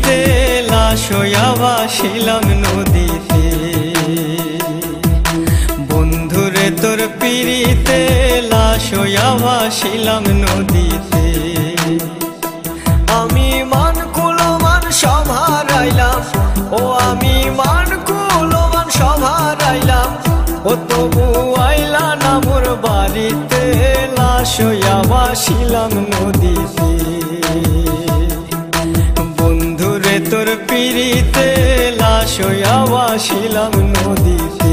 পিড়িতে লাশ হইয়া ভাসিলাম নদীতে। বন্ধুরে তোর পিড়িতে লাশ হইয়া ভাসিলাম নদীতে। আমি মান কুলমান সব হারাইলাম, ও আমি মান কুলমান সব হারাইলাম, ও তবু আইলা না মোর বাড়িতে, লাশ হইয়া ভাসিলাম নদীতে। বন্ধুরে তোর পিড়িতে লাশ হইয়া ভাসিলাম নদীতে।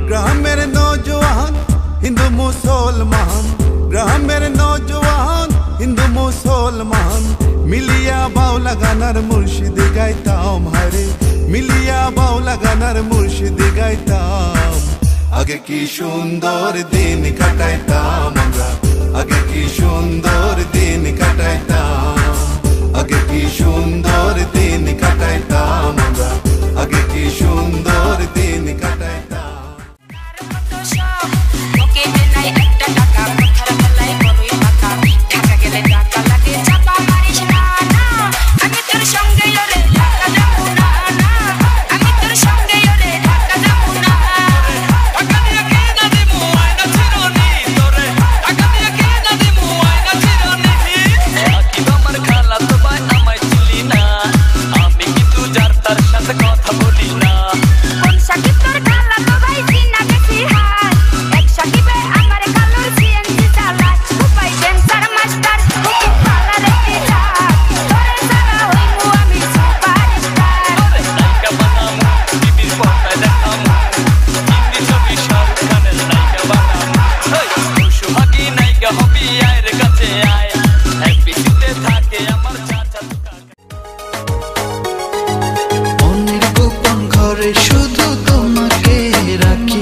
ग्रामेर नौजवान हिंदू मुसलमान, ग्रामेर नौजवान हिंदू मुसलमान, मिलिया बाउला गानार मुर्शिद गाइताम हरे, मिलिया बाउला गानार मुर्शिद गाइताम। आगे की सुंदर दिन काटाइताम আমরা, आगे की सुंदर दिन काटाइताम, आगे की सुंदर दिन काटाइताम আমরা, आगे की सुंदर दिन काटाइताम। শুধু তোমাকে রাখি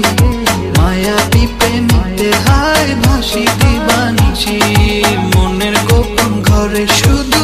মায়াবী প্রেমীতে হায় ভাসি দিবানিছি মনের গোপন ঘরে শুধু